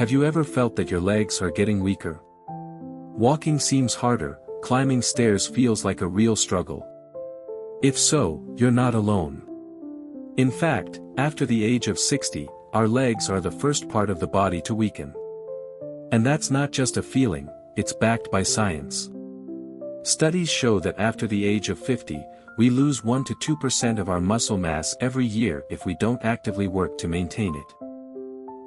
Have you ever felt that your legs are getting weaker? Walking seems harder, climbing stairs feels like a real struggle. If so, you're not alone. In fact, after the age of 60, our legs are the first part of the body to weaken. And that's not just a feeling, it's backed by science. Studies show that after the age of 50, we lose 1 to 2% of our muscle mass every year if we don't actively work to maintain it.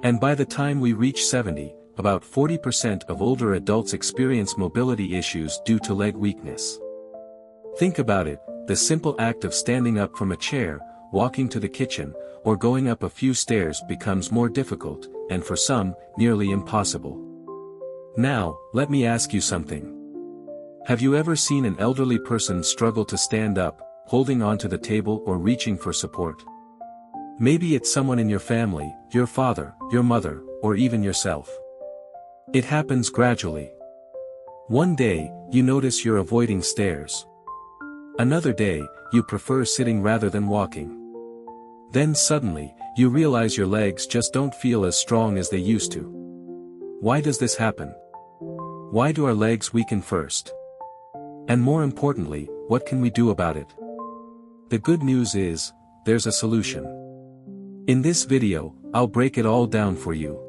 And by the time we reach 70, about 40% of older adults experience mobility issues due to leg weakness. Think about it, the simple act of standing up from a chair, walking to the kitchen, or going up a few stairs becomes more difficult, and for some, nearly impossible. Now, let me ask you something. Have you ever seen an elderly person struggle to stand up, holding onto the table or reaching for support? Maybe it's someone in your family, your father, your mother, or even yourself. It happens gradually. One day, you notice you're avoiding stairs. Another day, you prefer sitting rather than walking. Then suddenly, you realize your legs just don't feel as strong as they used to. Why does this happen? Why do our legs weaken first? And more importantly, what can we do about it? The good news is, there's a solution. In this video, I'll break it all down for you.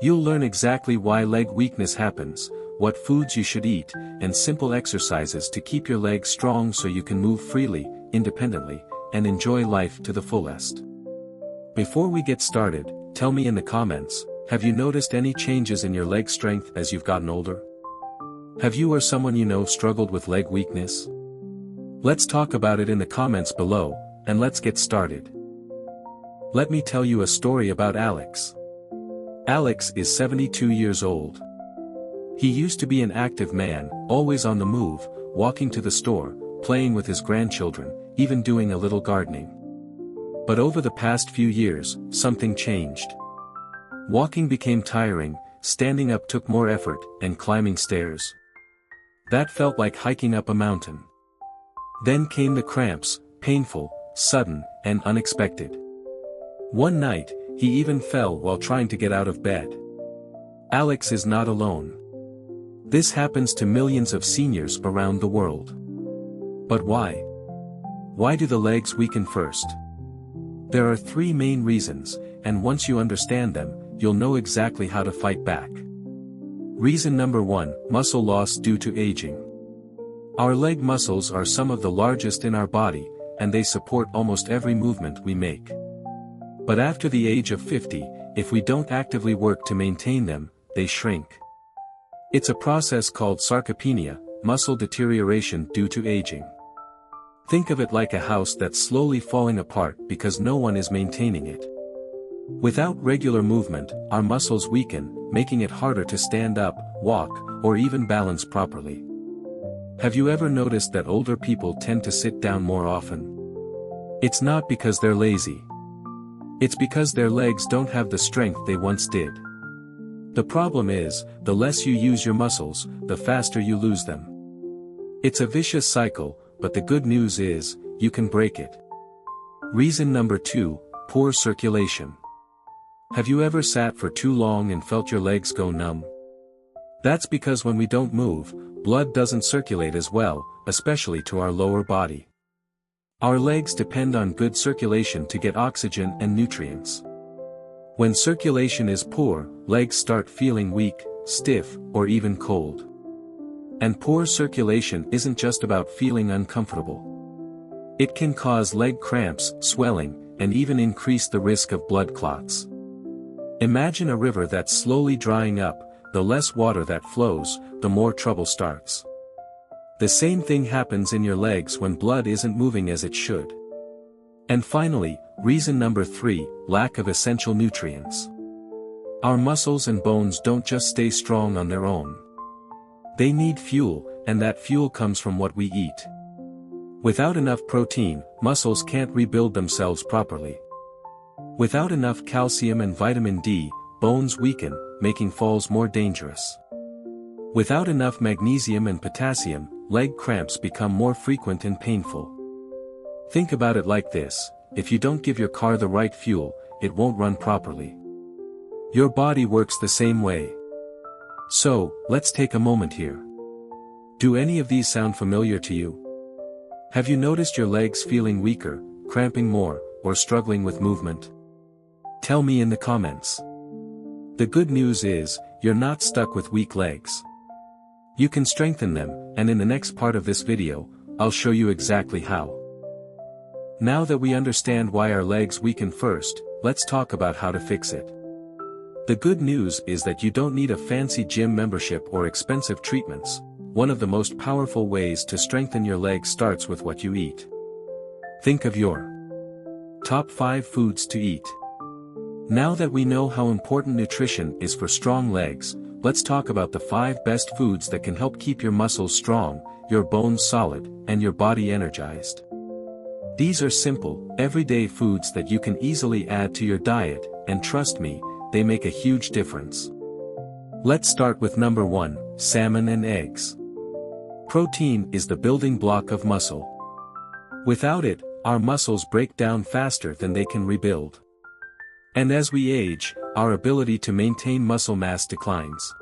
You'll learn exactly why leg weakness happens, what foods you should eat, and simple exercises to keep your legs strong so you can move freely, independently, and enjoy life to the fullest. Before we get started, tell me in the comments, have you noticed any changes in your leg strength as you've gotten older? Have you or someone you know struggled with leg weakness? Let's talk about it in the comments below, and let's get started. Let me tell you a story about Alex. Alex is 72 years old. He used to be an active man, always on the move, walking to the store, playing with his grandchildren, even doing a little gardening. But over the past few years, something changed. Walking became tiring, standing up took more effort, and climbing stairs. That felt like hiking up a mountain. Then came the cramps, painful, sudden, and unexpected. One night, he even fell while trying to get out of bed. Alex is not alone. This happens to millions of seniors around the world. But why? Why do the legs weaken first? There are 3 main reasons, and once you understand them, you'll know exactly how to fight back. Reason number 1, muscle loss due to aging. Our leg muscles are some of the largest in our body, and they support almost every movement we make. But after the age of 50, if we don't actively work to maintain them, they shrink. It's a process called sarcopenia, muscle deterioration due to aging. Think of it like a house that's slowly falling apart because no one is maintaining it. Without regular movement, our muscles weaken, making it harder to stand up, walk, or even balance properly. Have you ever noticed that older people tend to sit down more often? It's not because they're lazy. It's because their legs don't have the strength they once did. The problem is, the less you use your muscles, the faster you lose them. It's a vicious cycle, but the good news is, you can break it. Reason number 2, poor circulation. Have you ever sat for too long and felt your legs go numb? That's because when we don't move, blood doesn't circulate as well, especially to our lower body. Our legs depend on good circulation to get oxygen and nutrients. When circulation is poor, legs start feeling weak, stiff, or even cold. And poor circulation isn't just about feeling uncomfortable. It can cause leg cramps, swelling, and even increase the risk of blood clots. Imagine a river that's slowly drying up, the less water that flows, the more trouble starts. The same thing happens in your legs when blood isn't moving as it should. And finally, reason number 3, lack of essential nutrients. Our muscles and bones don't just stay strong on their own. They need fuel, and that fuel comes from what we eat. Without enough protein, muscles can't rebuild themselves properly. Without enough calcium and vitamin D, bones weaken, making falls more dangerous. Without enough magnesium and potassium, leg cramps become more frequent and painful. Think about it like this, if you don't give your car the right fuel, it won't run properly. Your body works the same way. So, let's take a moment here. Do any of these sound familiar to you? Have you noticed your legs feeling weaker, cramping more, or struggling with movement? Tell me in the comments. The good news is, you're not stuck with weak legs. You can strengthen them, and in the next part of this video, I'll show you exactly how. Now that we understand why our legs weaken first, let's talk about how to fix it. The good news is that you don't need a fancy gym membership or expensive treatments. One of the most powerful ways to strengthen your legs starts with what you eat. Think of your top 5 foods to eat. Now that we know how important nutrition is for strong legs, let's talk about the 5 best foods that can help keep your muscles strong, your bones solid, and your body energized. These are simple, everyday foods that you can easily add to your diet, and trust me, they make a huge difference. Let's start with number 1, salmon and eggs. Protein is the building block of muscle. Without it, our muscles break down faster than they can rebuild. And as we age, our ability to maintain muscle mass declines.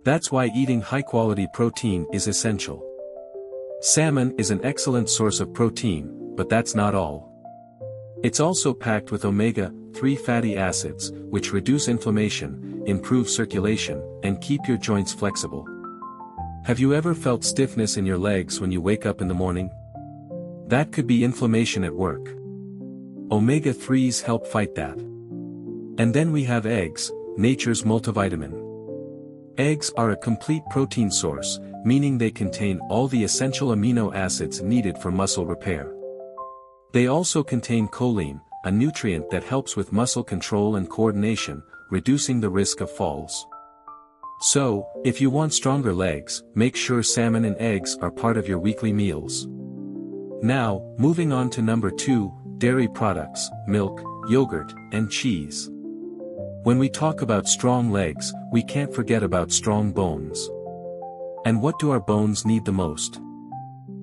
That's why eating high-quality protein is essential. Salmon is an excellent source of protein, but that's not all. It's also packed with omega-3 fatty acids, which reduce inflammation, improve circulation, and keep your joints flexible. Have you ever felt stiffness in your legs when you wake up in the morning? That could be inflammation at work. Omega-3s help fight that. And then we have eggs, nature's multivitamin. Eggs are a complete protein source, meaning they contain all the essential amino acids needed for muscle repair. They also contain choline, a nutrient that helps with muscle control and coordination, reducing the risk of falls. So, if you want stronger legs, make sure salmon and eggs are part of your weekly meals. Now, moving on to number 2, dairy products, milk, yogurt, and cheese. When we talk about strong legs, we can't forget about strong bones. And what do our bones need the most?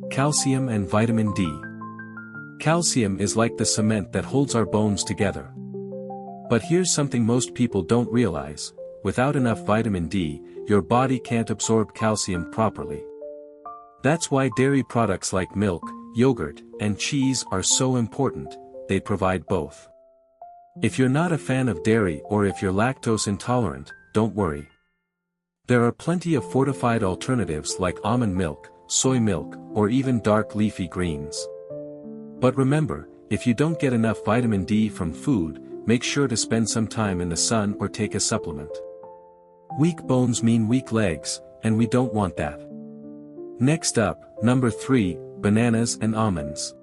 Calcium and vitamin D. Calcium is like the cement that holds our bones together. But here's something most people don't realize. Without enough vitamin D, your body can't absorb calcium properly. That's why dairy products like milk, yogurt, and cheese are so important. They provide both. If you're not a fan of dairy or if you're lactose intolerant, don't worry. There are plenty of fortified alternatives like almond milk, soy milk, or even dark leafy greens. But remember, if you don't get enough vitamin D from food, make sure to spend some time in the sun or take a supplement. Weak bones mean weak legs, and we don't want that. Next up, number 3, bananas and almonds.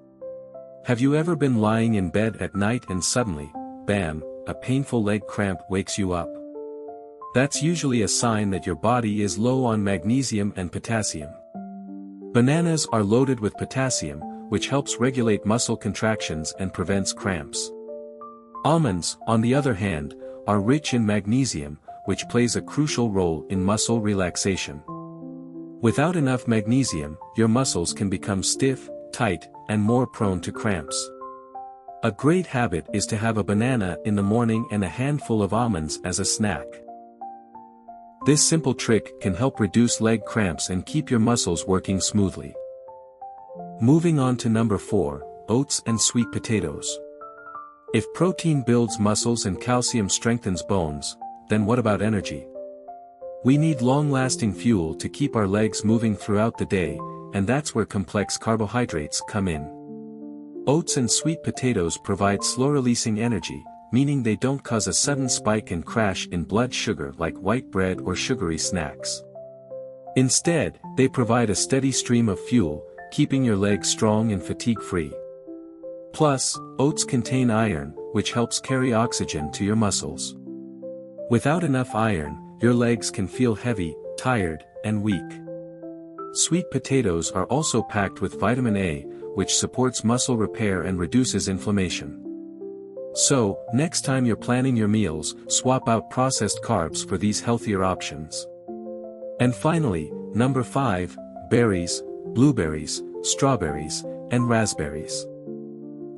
Have you ever been lying in bed at night and suddenly, bam, a painful leg cramp wakes you up? That's usually a sign that your body is low on magnesium and potassium. Bananas are loaded with potassium, which helps regulate muscle contractions and prevents cramps. Almonds, on the other hand, are rich in magnesium, which plays a crucial role in muscle relaxation. Without enough magnesium, your muscles can become stiff, tight, and more prone to cramps. A great habit is to have a banana in the morning and a handful of almonds as a snack. This simple trick can help reduce leg cramps and keep your muscles working smoothly. Moving on to number 4, oats and sweet potatoes. If protein builds muscles and calcium strengthens bones, then what about energy? We need long-lasting fuel to keep our legs moving throughout the day, and that's where complex carbohydrates come in. Oats and sweet potatoes provide slow-releasing energy, meaning they don't cause a sudden spike and crash in blood sugar like white bread or sugary snacks. Instead, they provide a steady stream of fuel, keeping your legs strong and fatigue-free. Plus, oats contain iron, which helps carry oxygen to your muscles. Without enough iron, your legs can feel heavy, tired, and weak. Sweet potatoes are also packed with vitamin A, which supports muscle repair and reduces inflammation. So, next time you're planning your meals, swap out processed carbs for these healthier options. And finally, number 5, berries, blueberries, strawberries, and raspberries.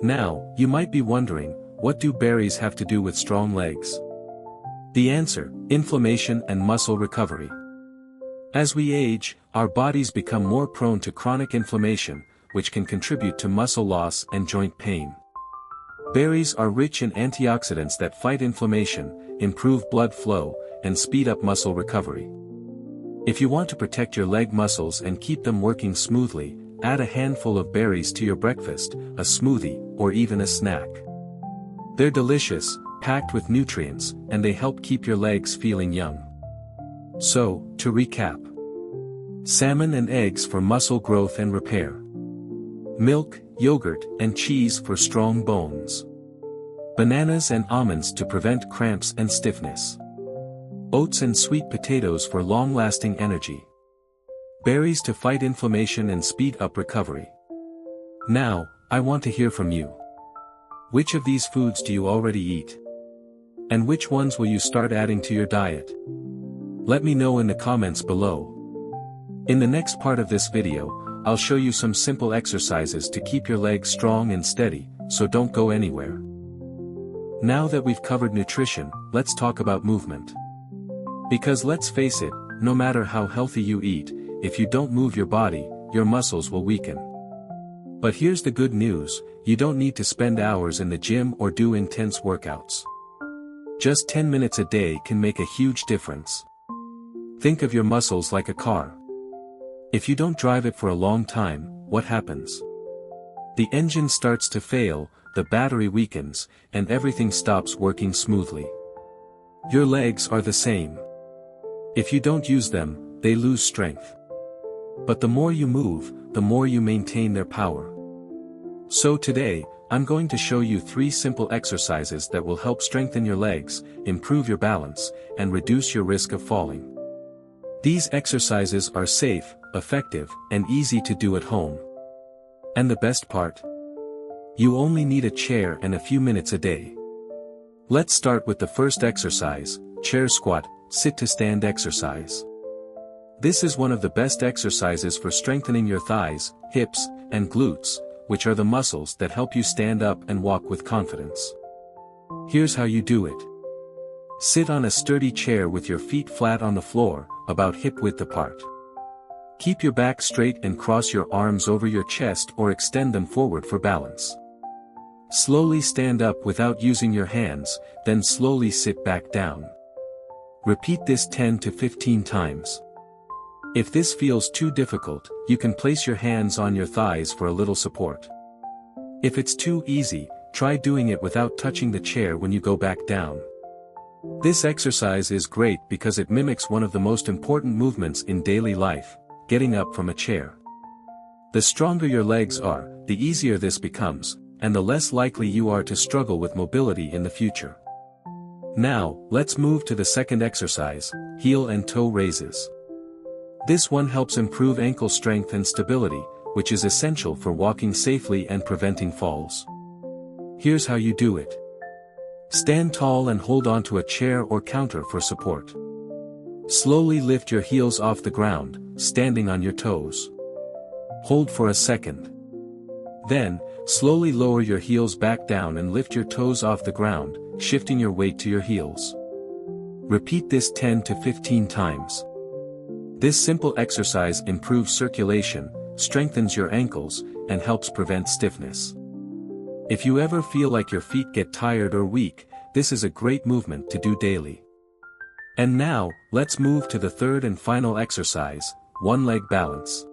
Now, you might be wondering, what do berries have to do with strong legs? The answer: inflammation and muscle recovery. As we age, our bodies become more prone to chronic inflammation, which can contribute to muscle loss and joint pain. Berries are rich in antioxidants that fight inflammation, improve blood flow, and speed up muscle recovery. If you want to protect your leg muscles and keep them working smoothly, add a handful of berries to your breakfast, a smoothie, or even a snack. They're delicious, packed with nutrients, and they help keep your legs feeling young. So, to recap: salmon and eggs for muscle growth and repair. Milk, yogurt, and cheese for strong bones. Bananas and almonds to prevent cramps and stiffness. Oats and sweet potatoes for long-lasting energy. Berries to fight inflammation and speed up recovery. Now, I want to hear from you. Which of these foods do you already eat? And which ones will you start adding to your diet? Let me know in the comments below. In the next part of this video, I'll show you some simple exercises to keep your legs strong and steady, so don't go anywhere. Now that we've covered nutrition, let's talk about movement. Because let's face it, no matter how healthy you eat, if you don't move your body, your muscles will weaken. But here's the good news: you don't need to spend hours in the gym or do intense workouts. Just 10 minutes a day can make a huge difference. Think of your muscles like a car. If you don't drive it for a long time, what happens? The engine starts to fail, the battery weakens, and everything stops working smoothly. Your legs are the same. If you don't use them, they lose strength. But the more you move, the more you maintain their power. So today, I'm going to show you 3 simple exercises that will help strengthen your legs, improve your balance, and reduce your risk of falling. These exercises are safe, effective, and easy to do at home. And the best part? You only need a chair and a few minutes a day. Let's start with the first exercise: chair squat, sit to stand exercise. This is one of the best exercises for strengthening your thighs, hips, and glutes, which are the muscles that help you stand up and walk with confidence. Here's how you do it. Sit on a sturdy chair with your feet flat on the floor, about hip-width apart. Keep your back straight and cross your arms over your chest or extend them forward for balance. Slowly stand up without using your hands, then slowly sit back down. Repeat this 10 to 15 times. If this feels too difficult, you can place your hands on your thighs for a little support. If it's too easy, try doing it without touching the chair when you go back down. This exercise is great because it mimics one of the most important movements in daily life: getting up from a chair. The stronger your legs are, the easier this becomes, and the less likely you are to struggle with mobility in the future. Now, let's move to the second exercise: heel and toe raises. This one helps improve ankle strength and stability, which is essential for walking safely and preventing falls. Here's how you do it. Stand tall and hold onto a chair or counter for support. Slowly lift your heels off the ground, standing on your toes. Hold for a second. Then, slowly lower your heels back down and lift your toes off the ground, shifting your weight to your heels. Repeat this 10 to 15 times. This simple exercise improves circulation, strengthens your ankles, and helps prevent stiffness. If you ever feel like your feet get tired or weak, this is a great movement to do daily. And now, let's move to the third and final exercise: one-leg balance.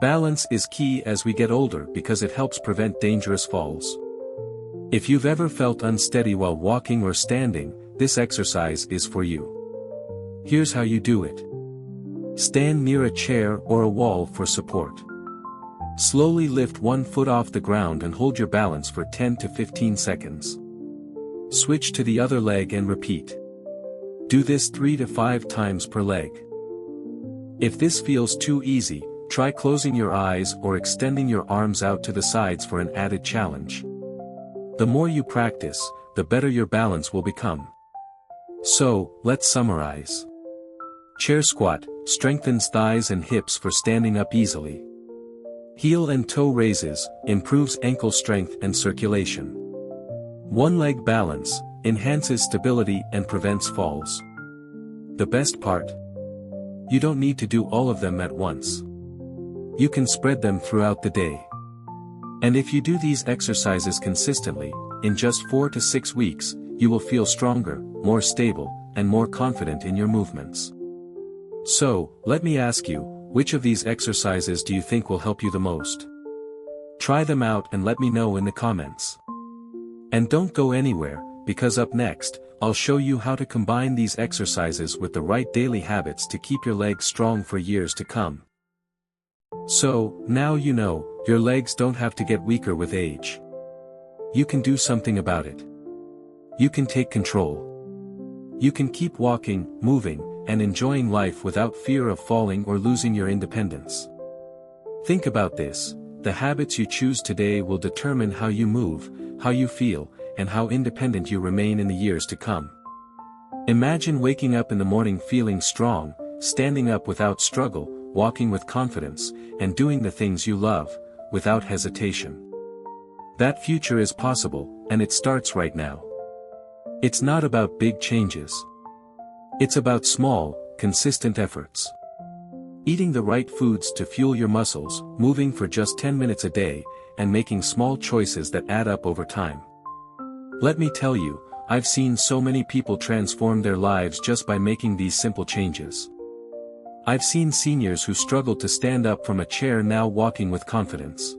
Balance is key as we get older because it helps prevent dangerous falls. If you've ever felt unsteady while walking or standing, this exercise is for you. Here's how you do it. Stand near a chair or a wall for support. Slowly lift one foot off the ground and hold your balance for 10 to 15 seconds. Switch to the other leg and repeat. Do this 3 to 5 times per leg. If this feels too easy, try closing your eyes or extending your arms out to the sides for an added challenge. The more you practice, the better your balance will become. So, let's summarize. Chair squat strengthens thighs and hips for standing up easily. Heel and toe raises improves ankle strength and circulation. One leg balance enhances stability and prevents falls. The best part? You don't need to do all of them at once. You can spread them throughout the day. And if you do these exercises consistently, in just 4 to 6 weeks, you will feel stronger, more stable, and more confident in your movements. So, let me ask you, which of these exercises do you think will help you the most? Try them out and let me know in the comments. And don't go anywhere, because up next, I'll show you how to combine these exercises with the right daily habits to keep your legs strong for years to come. So, now you know, your legs don't have to get weaker with age. You can do something about it. You can take control. You can keep walking, moving, and enjoying life without fear of falling or losing your independence. Think about this, the habits you choose today will determine how you move, how you feel, and how independent you remain in the years to come. Imagine waking up in the morning feeling strong, standing up without struggle, walking with confidence, and doing the things you love, without hesitation. That future is possible, and it starts right now. It's not about big changes. It's about small, consistent efforts. Eating the right foods to fuel your muscles, moving for just 10 minutes a day, and making small choices that add up over time. Let me tell you, I've seen so many people transform their lives just by making these simple changes. I've seen seniors who struggled to stand up from a chair now walking with confidence.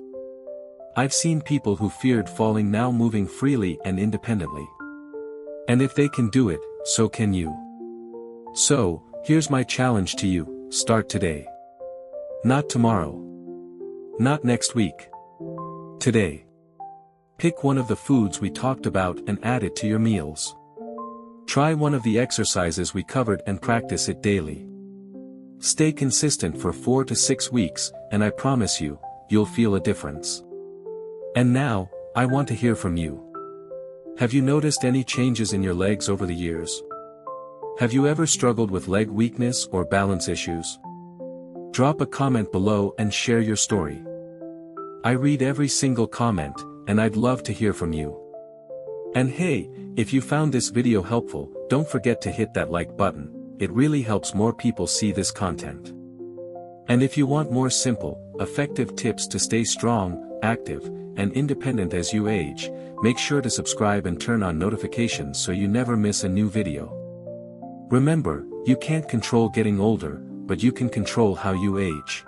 I've seen people who feared falling now moving freely and independently. And if they can do it, so can you. So, here's my challenge to you, start today. Not tomorrow. Not next week. Today. Pick one of the foods we talked about and add it to your meals. Try one of the exercises we covered and practice it daily. Stay consistent for 4 to 6 weeks, and I promise you, you'll feel a difference. And now, I want to hear from you. Have you noticed any changes in your legs over the years? Have you ever struggled with leg weakness or balance issues? Drop a comment below and share your story. I read every single comment, and I'd love to hear from you. And hey, if you found this video helpful, don't forget to hit that like button, it really helps more people see this content. And if you want more simple, effective tips to stay strong, active, and independent as you age, make sure to subscribe and turn on notifications so you never miss a new video. Remember, you can't control getting older, but you can control how you age.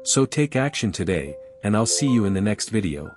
So take action today, and I'll see you in the next video.